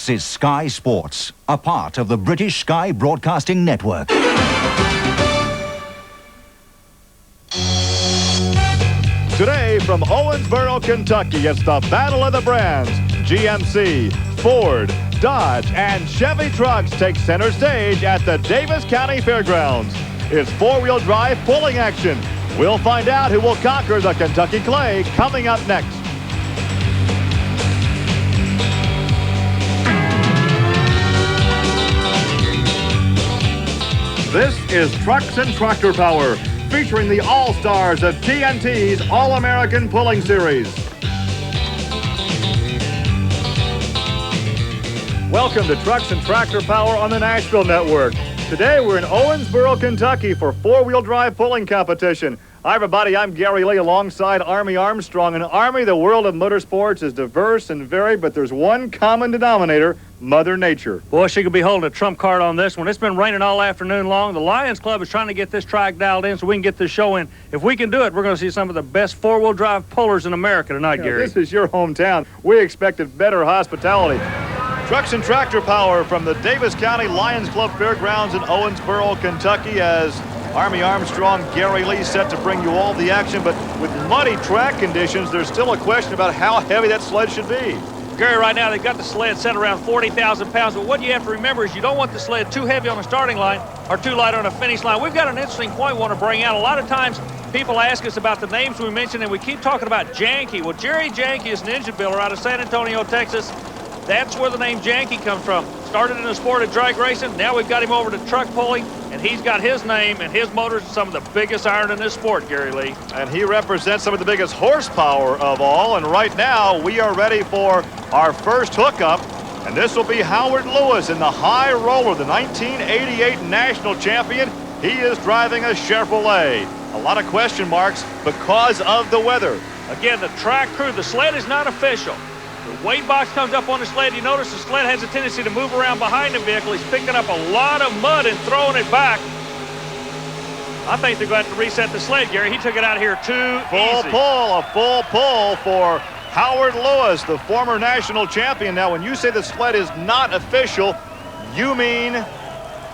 This is Sky Sports, a part of the British Sky Broadcasting Network. Today from Owensboro, Kentucky, it's the Battle of the Brands. GMC, Ford, Dodge, and Chevy trucks take center stage at the Davis County Fairgrounds. It's four-wheel drive pulling action. We'll find out who will conquer the Kentucky Clay coming up next. This is Trucks and Tractor Power, featuring the all-stars of TNT's All-American Pulling Series. Welcome to Trucks and Tractor Power on the Nashville Network. Today we're in Owensboro, Kentucky for four-wheel drive pulling competition. Hi everybody, I'm Gary Lee alongside Army Armstrong. In Army, the world of motorsports is diverse and varied, but there's one common denominator: Mother Nature. Boy, she could be holding a trump card on this one. It's been raining all afternoon long. The Lions Club is trying to get this track dialed in so we can get this show in. If we can do it, we're going to see some of the best four-wheel drive pullers in America tonight, Gary. This is your hometown. We expected better hospitality. Trucks and Tractor Power from the Davis County Lions Club Fairgrounds in Owensboro, Kentucky, as Army Armstrong, Gary Lee set to bring you all the action. But with muddy track conditions, there's still a question about how heavy that sled should be. Gary, right now they've got the sled set around 40,000 pounds, but what you have to remember is you don't want the sled too heavy on the starting line or too light on the finish line. We've got an interesting point we want to bring out. A lot of times people ask us about the names we mentioned, and we keep talking about Janke. Well, Jerry Janke is an engine builder out of San Antonio, Texas. That's where the name Janke comes from. Started in the sport of drag racing. Now we've got him over to truck pulling, and he's got his name and his motors are some of the biggest iron in this sport, Gary Lee. And he represents some of the biggest horsepower of all. And right now we are ready for our first hookup. And this will be Howard Lewis in the high roller, the 1988 national champion. He is driving a Chevrolet. A lot of question marks because of the weather. Again, the track crew, the sled is not official. The weight box comes up on the sled. You notice the sled has a tendency to move around behind the vehicle. He's picking up a lot of mud and throwing it back. I think they're going to have to reset the sled, Gary. He took it out here too easy. A full pull for Howard Lewis, the former national champion. Now, when you say the sled is not official, you mean?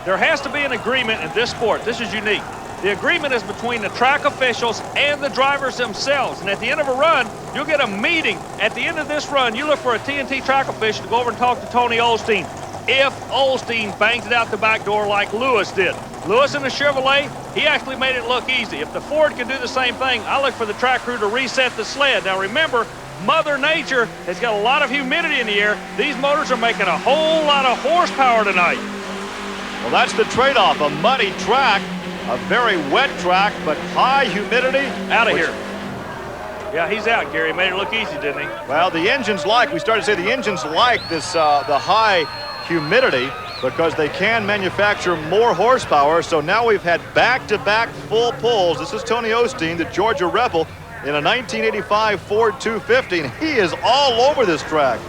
There has to be an agreement in this sport. This is unique. The agreement is between the track officials and the drivers themselves. And at the end of a run, you'll get a meeting. At the end of this run, you look for a TNT track official to go over and talk to Tony Osteen. If Osteen bangs it out the back door like Lewis did. Lewis in the Chevrolet, he actually made it look easy. If the Ford can do the same thing, I look for the track crew to reset the sled. Now remember, Mother Nature has got a lot of humidity in the air. These motors are making a whole lot of horsepower tonight. Well, that's the trade-off, a muddy track. A very wet track, but high humidity. Out of here. Yeah, he's out, Gary. Made it look easy, didn't he? Well, the engines we started to say the engines like this, the high humidity because they can manufacture more horsepower. So now we've had back-to-back full pulls. This is Tony Osteen, the Georgia Rebel, in a 1985 Ford 250, and he is all over this track.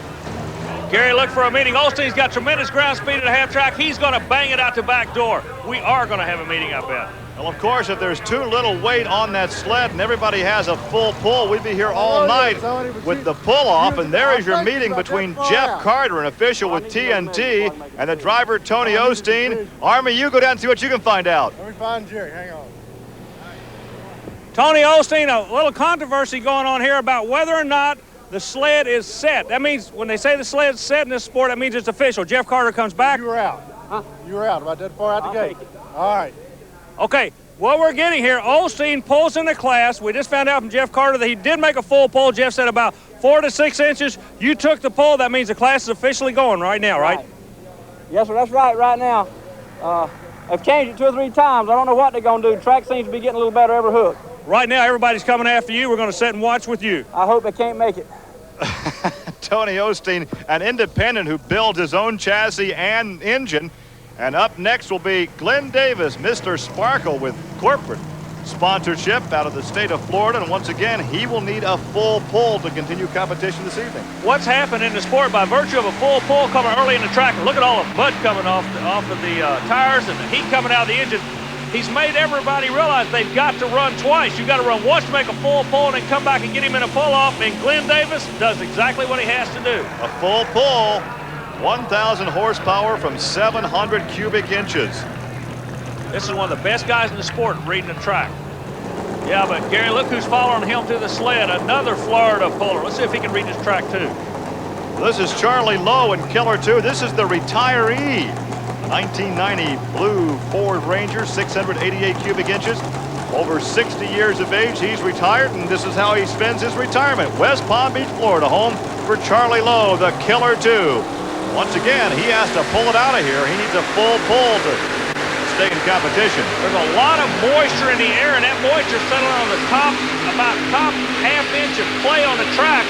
Gary, look for a meeting. Osteen's got tremendous ground speed at a half track. He's going to bang it out the back door. We are going to have a meeting, I bet. Well, of course, if there's too little weight on that sled and everybody has a full pull, we'd be here all night with the pull-off. And there is your meeting between Jeff Carter, an official with TNT, and the driver, Tony Osteen. Army, you go down and see what you can find out. Let me find Jerry. Hang on. Tony Osteen, a little controversy going on here about whether or not the sled is set. That means when they say the sled's set in this sport, that means it's official. Jeff Carter comes back. You were out. Huh? You were out about that far out the gate. All right. Okay, what we're getting here, Osteen pulls in the class. We just found out from Jeff Carter that he did make a full pull. Jeff said about 4 to 6 inches. You took the pull. That means the class is officially going right now, right? Yes, sir, that's right now. I've changed it 2 or 3 times. I don't know what they're going to do. The track seems to be getting a little better every hook. Right now, everybody's coming after you. We're going to sit and watch with you. I hope they can't make it. Tony Osteen, an independent who builds his own chassis and engine. And up next will be Glenn Davis, Mr. Sparkle, with corporate sponsorship out of the state of Florida. And once again, he will need a full pull to continue competition this evening. What's happened in the sport by virtue of a full pull coming early in the track? Look at all the mud coming off of the tires and the heat coming out of the engine. He's made everybody realize they've got to run twice. You've got to run once to make a full pull and then come back and get him in a pull-off. And Glenn Davis does exactly what he has to do. A full pull 1,000 horsepower from 700 cubic inches. This is one of the best guys in the sport reading the track. Yeah, but Gary, look who's following him to the sled. Another Florida puller. Let's see if he can read this track too. This is Charlie Lowe in Killer 2. This is the retiree. 1990 blue Ford Ranger, 688 cubic inches. Over 60 years of age, he's retired, and this is how he spends his retirement. West Palm Beach, Florida, home for Charlie Lowe, the Killer 2. Once again, he has to pull it out of here. He needs a full pull to stay in competition. There's a lot of moisture in the air, and that moisture settling on the top, about top half inch of clay on the track.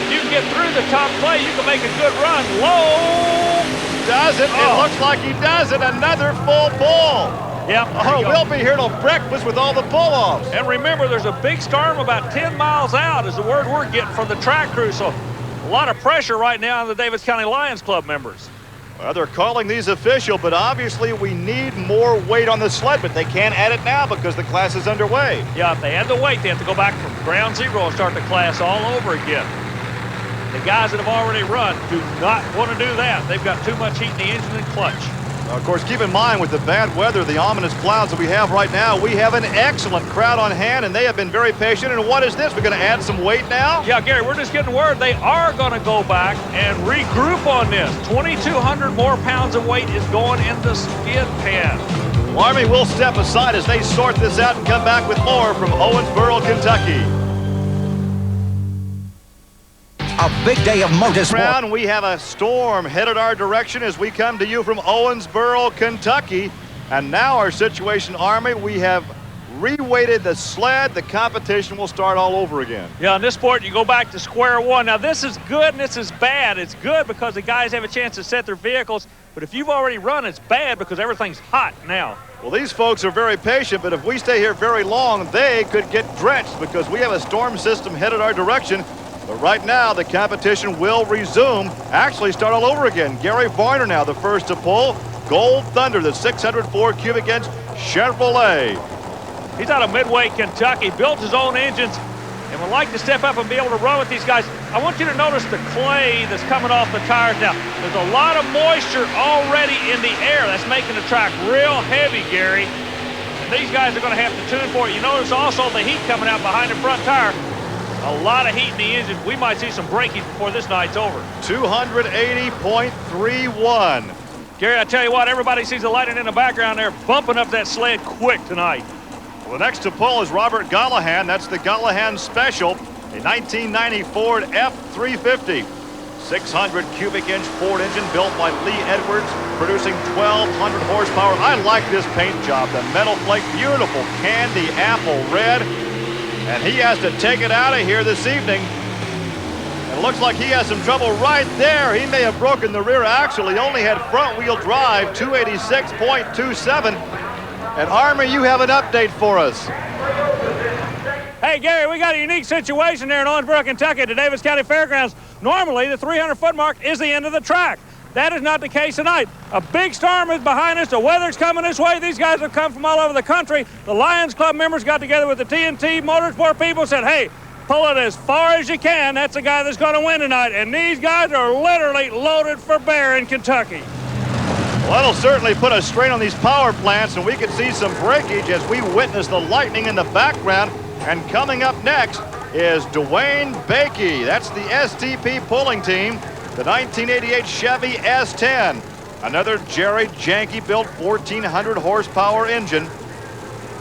If you can get through the top clay, you can make a good run. Lowe does it. It looks like he does it. Another full pull. Yep. Oh, we'll be here till breakfast with all the pull-offs. And remember, there's a big storm about 10 miles out is the word we're getting from the track crew. So a lot of pressure right now on the Davis County Lions Club members. Well, they're calling these official, but obviously we need more weight on the sled, but they can't add it now because the class is underway. Yeah, if they add the weight, they have to go back from ground zero and start the class all over again. The guys that have already run do not want to do that. They've got too much heat in the engine and clutch. Of course, keep in mind with the bad weather, the ominous clouds that we have right now, we have an excellent crowd on hand, and they have been very patient. And what is this? We're going to add some weight now? Yeah, Gary, we're just getting word they are going to go back and regroup on this. 2,200 more pounds of weight is going in the skid pan. Army will step aside as they sort this out and come back with more from Owensboro, Kentucky. A big day of motorsport. We have a storm headed our direction as we come to you from Owensboro, Kentucky. And now our situation, Army, we have reweighted the sled. The competition will start all over again. Yeah, in this sport, you go back to square one. Now, this is good and this is bad. It's good because the guys have a chance to set their vehicles. But if you've already run, it's bad because everything's hot now. Well, these folks are very patient, but if we stay here very long, they could get drenched because we have a storm system headed our direction. But right now, the competition will resume, actually start all over again. Gary Varner now the first to pull. Gold Thunder, the 604 cubic inch Chevrolet. He's out of Midway, Kentucky, built his own engines, and would like to step up and be able to run with these guys. I want you to notice the clay that's coming off the tires now. There's a lot of moisture already in the air. That's making the track real heavy, Gary. And these guys are going to have to tune for it. You notice also the heat coming out behind the front tire. A lot of heat in the engine. We might see some breakage before this night's over. 280.31. Gary, I tell you what, everybody sees the lighting in the background there, bumping up that sled quick tonight. Well, the next to pull is Robert Gollahon. That's the Gollahon Special, a 1990 Ford F350. 600 cubic inch Ford engine built by Lee Edwards, producing 1,200 horsepower. I like this paint job. The metal flake, beautiful candy apple red. And he has to take it out of here this evening. It looks like he has some trouble right there. He may have broken the rear axle. He only had front wheel drive, 286.27. And Army, you have an update for us. Hey, Gary, we got a unique situation there in Owensboro, Kentucky at the Davis County Fairgrounds. Normally, the 300-foot mark is the end of the track. That is not the case tonight. A big storm is behind us. The weather's coming this way. These guys have come from all over the country. The Lions Club members got together with the TNT Motorsport people, said, hey, pull it as far as you can. That's the guy that's going to win tonight. And these guys are literally loaded for bear in Kentucky. Well, that'll certainly put a strain on these power plants, and we can see some breakage as we witness the lightning in the background. And coming up next is Dewayne Baetage. That's the STP pulling team. The 1988 Chevy S10, another Jerry Janke-built 1,400 horsepower engine.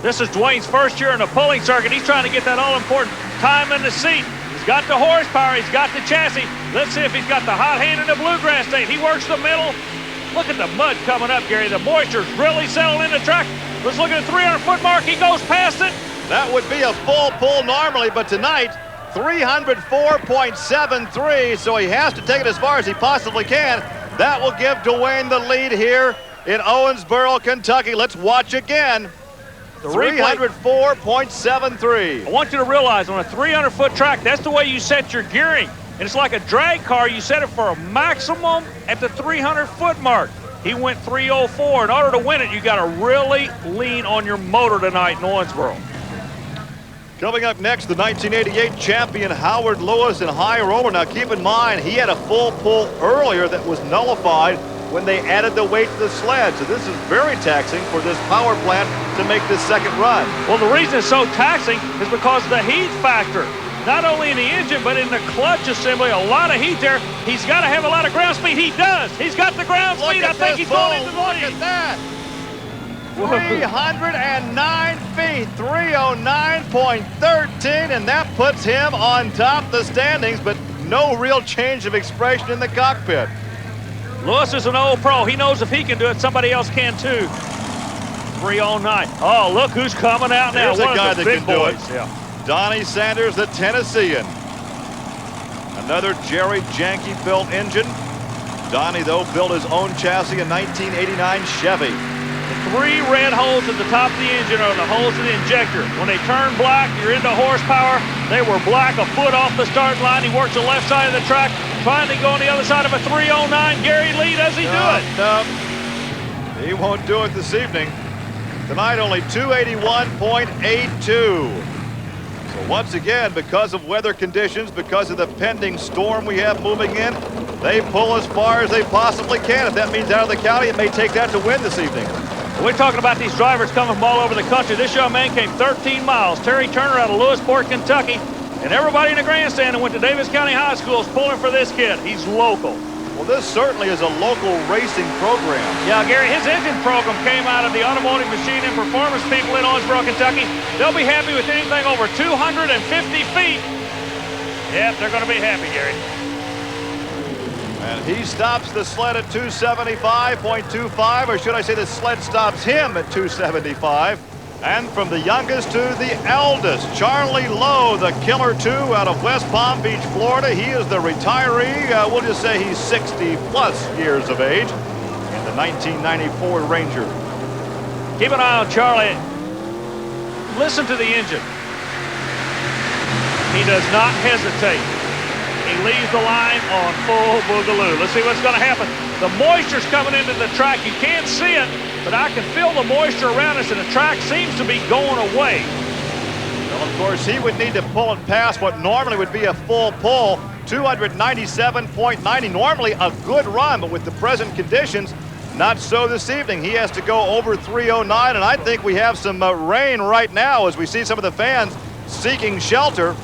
This is Dwayne's first year in the pulling circuit. He's trying to get that all-important time in the seat. He's got the horsepower, he's got the chassis. Let's see if he's got the hot hand in the bluegrass state. He works the middle. Look at the mud coming up, Gary. The moisture's really settling in the track. Let's look at the 300-foot mark. He goes past it. That would be a full pull normally, but tonight, 304.73, so he has to take it as far as he possibly can. That will give Dewayne the lead here in Owensboro, Kentucky. Let's watch again. 304.73. I want you to realize on a 300-foot track, that's the way you set your gearing. And it's like a drag car. You set it for a maximum at the 300-foot mark. He went 304. In order to win it, you got to really lean on your motor tonight in Owensboro. Coming up next, the 1988 champion Howard Lewis in high roller. Now keep in mind, he had a full pull earlier that was nullified when they added the weight to the sled. So this is very taxing for this power plant to make this second run. Well, the reason it's so taxing is because of the heat factor. Not only in the engine, but in the clutch assembly, a lot of heat there. He's got to have a lot of ground speed. He does. He's got the ground speed. I think he's going into the lead. Look at that. 309 feet, 309.13, and that puts him on top of the standings, but no real change of expression in the cockpit. Lewis is an old pro. He knows if he can do it, somebody else can too. 309. Oh, look who's coming out now. Here's a guy that can do it. Yeah. Donnie Sanders, the Tennessean. Another Jerry Janke built engine. Donnie, though, built his own chassis, a 1989 Chevy. The 3 red holes at the top of the engine are the holes in the injector. When they turn black, you're into horsepower. They were black a foot off the start line. He works the left side of the track, trying to go on the other side of a 309. Gary Lee, does he do it? No, he won't do it this evening. Tonight, only 281.82. So once again, because of weather conditions, because of the pending storm we have moving in, they pull as far as they possibly can. If that means out of the county, it may take that to win this evening. We're talking about these drivers coming from all over the country. This young man came 13 miles. Terry Turner out of Lewisport, Kentucky. And everybody in the grandstand that went to Davis County High School is pulling for this kid. He's local. Well, this certainly is a local racing program. Yeah, Gary, his engine program came out of the Automotive Machine and Performance people in Owensboro, Kentucky. They'll be happy with anything over 250 feet. Yep, they're going to be happy, Gary. And he stops the sled at 275.25, or should I say the sled stops him at 275. And from the youngest to the eldest, Charlie Lowe, the Killer 2 out of West Palm Beach, Florida. He is the retiree. We'll just say he's 60-plus years of age in the 1994 Ranger. Keep an eye on Charlie. Listen to the engine. He does not hesitate. He leaves the line on full boogaloo. Let's see what's going to happen. The moisture's coming into the track. You can't see it, but I can feel the moisture around us, and the track seems to be going away. Well, of course, he would need to pull it past what normally would be a full pull, 297.90. Normally a good run, but with the present conditions, not so this evening. He has to go over 309, and I think we have some rain right now as we see some of the fans seeking shelter.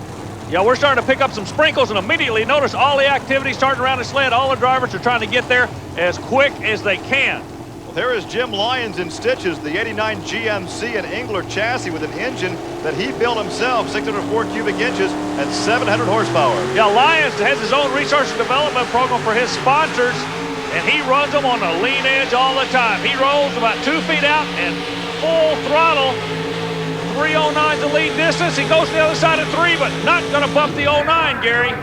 Yeah, we're starting to pick up some sprinkles, and immediately notice all the activity starting around the sled. All the drivers are trying to get there as quick as they can. Well, here is Jim Lyons in Stitches, the 89 GMC and Engler chassis with an engine that he built himself, 604 cubic inches and 700 horsepower. Yeah, Lyons has his own research and development program for his sponsors, and he runs them on the lean edge all the time. He rolls about 2 feet out and full throttle. 309's the lead distance. He goes to the other side of 3, but not going to bump the 09, Gary.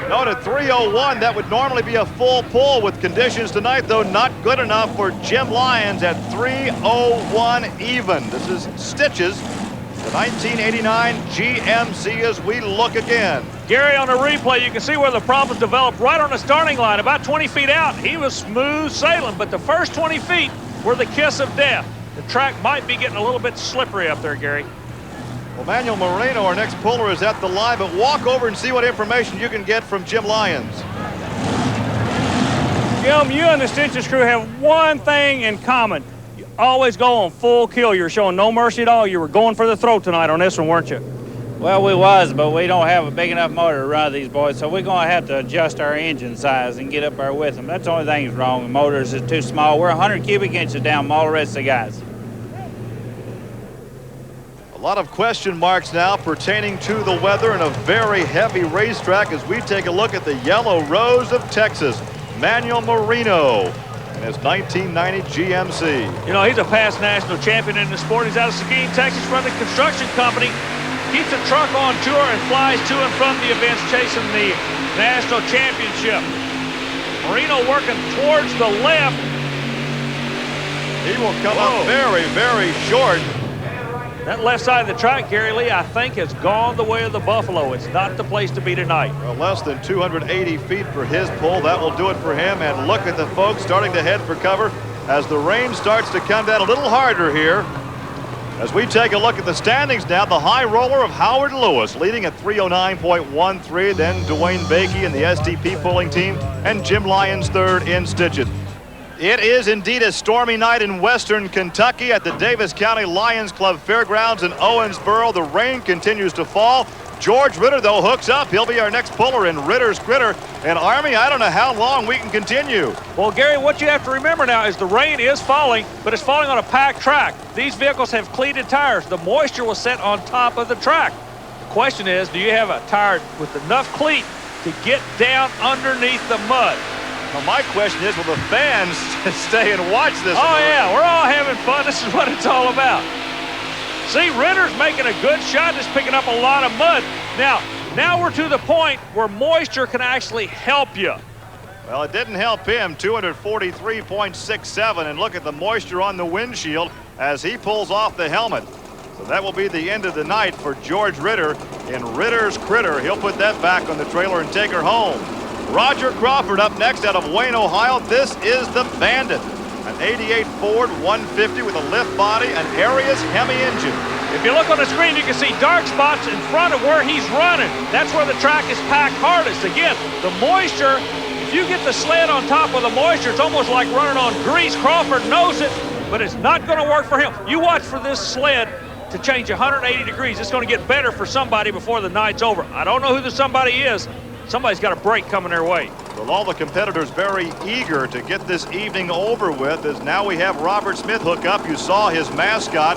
No, at 301, that would normally be a full pull. With conditions tonight, though, not good enough for Jim Lyons at 301 even. This is Stitches, the 1989 GMC as we look again. Gary, on the replay, you can see where the problems developed right on the starting line. About 20 feet out, he was smooth sailing, but the first 20 feet were the kiss of death. The track might be getting a little bit slippery up there, Gary. Well, Manuel Moreno, our next puller, is at the line, but walk over and see what information you can get from Jim Lyons. Jim, you and the Stitches crew have one thing in common. You always go on full kill. You're showing no mercy at all. You were going for the throat tonight on this one, weren't you? Well, we was, but we don't have a big enough motor to run these boys, so we're going to have to adjust our engine size and get up there with them. That's the only thing that's wrong. The motors is too small. We're 100 cubic inches down from all the rest of the guys. A lot of question marks now pertaining to the weather and a very heavy racetrack as we take a look at the Yellow Rose of Texas, Manuel Moreno and his 1990 GMC. You know, he's a past national champion in the sport. He's out of Seguin, Texas, from the construction company. Keeps the truck on tour and flies to and from the events chasing the national championship. Moreno working towards the left. He will come up very, very short. That left side of the track, Gary Lee, I think has gone the way of the Buffalo. It's not the place to be tonight. Well, less than 280 feet for his pull. That will do it for him. And look at the folks starting to head for cover as the rain starts to come down a little harder here. As we take a look at the standings now, the high roller of Howard Lewis leading at 309.13, then Dewayne Baetage in the STP pulling team, and Jim Lyons third in Stitches. It is indeed a stormy night in western Kentucky at the Davis County Lions Club Fairgrounds in Owensboro. The rain continues to fall. George Ritter, though, hooks up. He'll be our next puller in Ritter's Critter. And Army, I don't know how long we can continue. Well, Gary, what you have to remember now is the rain is falling, but it's falling on a packed track. These vehicles have cleated tires. The moisture was set on top of the track. The question is, do you have a tire with enough cleat to get down underneath the mud? Well, my question is, will the fans stay and watch this? Oh, yeah, we're all having fun. This is what it's all about. See, Ritter's making a good shot, just picking up a lot of mud. Now we're to the point where moisture can actually help you. Well, it didn't help him, 243.67, and look at the moisture on the windshield as he pulls off the helmet. So that will be the end of the night for George Ritter in Ritter's Critter. He'll put that back on the trailer and take her home. Roger Crawford up next out of Wayne, Ohio. This is the Bandit. An 88 Ford 150 with a lift body, an Arias Hemi engine. If you look on the screen, you can see dark spots in front of where he's running. That's where the track is packed hardest. Again, the moisture, if you get the sled on top of the moisture, it's almost like running on grease. Crawford knows it, but it's not going to work for him. You watch for this sled to change 180 degrees. It's going to get better for somebody before the night's over. I don't know who the somebody is. Somebody's got a break coming their way. Well, all the competitors very eager to get this evening over with, as now we have Robert Smith hook up. You saw his mascot,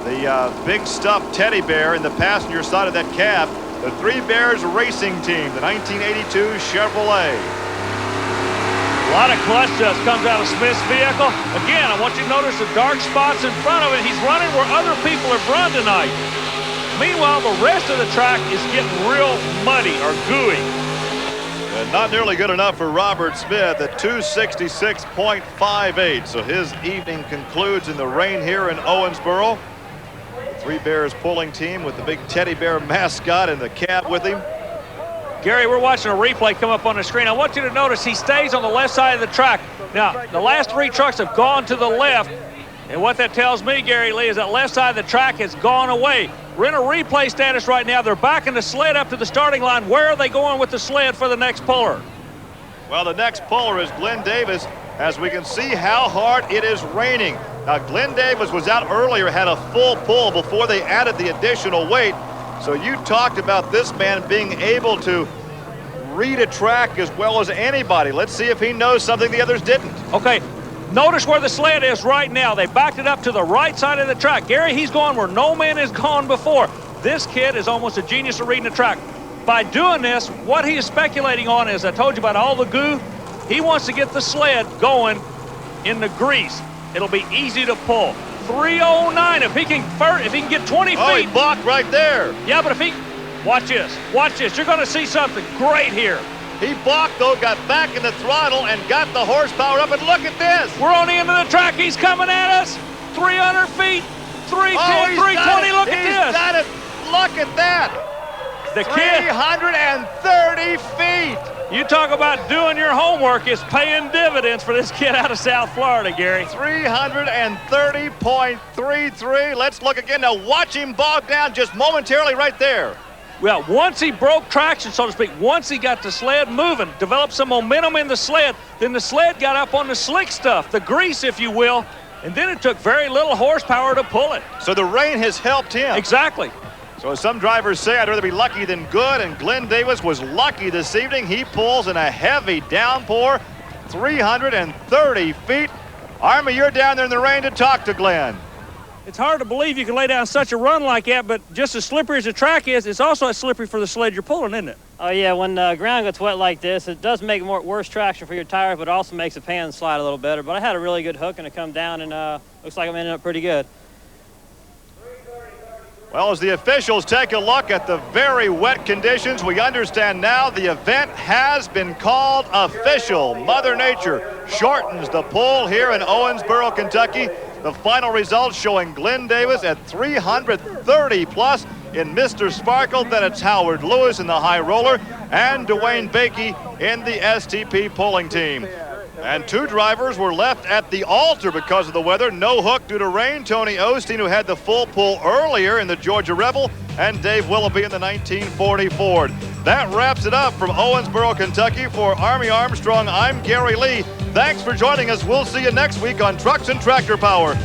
the big stuffed teddy bear in the passenger side of that cab. The Three Bears Racing Team, the 1982 Chevrolet. A lot of clutch dust comes out of Smith's vehicle. Again, I want you to notice the dark spots in front of it. He's running where other people have run tonight. Meanwhile, the rest of the track is getting real muddy or gooey. And not nearly good enough for Robert Smith at 266.58. So his evening concludes in the rain here in Owensboro. The Three Bears pulling team with the big teddy bear mascot in the cab with him. Gary, we're watching a replay come up on the screen. I want you to notice he stays on the left side of the track. Now, the last three trucks have gone to the left. And what that tells me, Gary Lee, is that left side of the track has gone away. We're in a replay status right now. They're backing the sled up to the starting line. Where are they going with the sled for the next puller? Well, the next puller is Glenn Davis, as we can see how hard it is raining. Now, Glenn Davis was out earlier, had a full pull before they added the additional weight. So you talked about this man being able to read a track as well as anybody. Let's see if he knows something the others didn't. Okay. Notice where the sled is right now. They backed it up to the right side of the track. Gary, he's going where no man has gone before. This kid is almost a genius at reading the track. By doing this, what he is speculating on is, I told you about all the goo, he wants to get the sled going in the grease. It'll be easy to pull. 309, if he can get 20 feet. Oh, he blocked right there. Yeah, but if he, watch this. You're going to see something great here. He balked, though, got back in the throttle and got the horsepower up, and look at this. We're on the end of the track. He's coming at us. 300 feet, 310, 320. Look at this. He's got it. Look at that. The kid. 330 feet. You talk about doing your homework. It's paying dividends for this kid out of South Florida, Gary. 330.33. Let's look again. Now watch him bog down just momentarily right there. Well, once he broke traction, so to speak, once he got the sled moving, developed some momentum in the sled, then the sled got up on the slick stuff, the grease, if you will, and then it took very little horsepower to pull it. So the rain has helped him. Exactly. So as some drivers say, I'd rather be lucky than good, and Glenn Davis was lucky this evening. He pulls in a heavy downpour, 330 feet. Army, you're down there in the rain to talk to Glenn. It's hard to believe you can lay down such a run like that, but just as slippery as the track is, it's also as slippery for the sled you're pulling, isn't it? Oh yeah, when the ground gets wet like this, it does make worse traction for your tires, but it also makes the pan slide a little better. But I had a really good hook and it come down, and looks like I'm ending up pretty good. Well, as the officials take a look at the very wet conditions, we understand now the event has been called official. Mother Nature shortens the pull here in Owensboro, Kentucky. The final results showing Glenn Davis at 330 plus in Mr. Sparkle. Then it's Howard Lewis in the high roller and Dewayne Baetage in the STP pulling team. And 2 drivers were left at the altar because of the weather. No hook due to rain. Tony Osteen, who had the full pull earlier in the Georgia Rebel, and Dave Willoughby in the 1940 Ford. That wraps it up from Owensboro, Kentucky. For Army Armstrong, I'm Gary Lee. Thanks for joining us. We'll see you next week on Trucks and Tractor Power.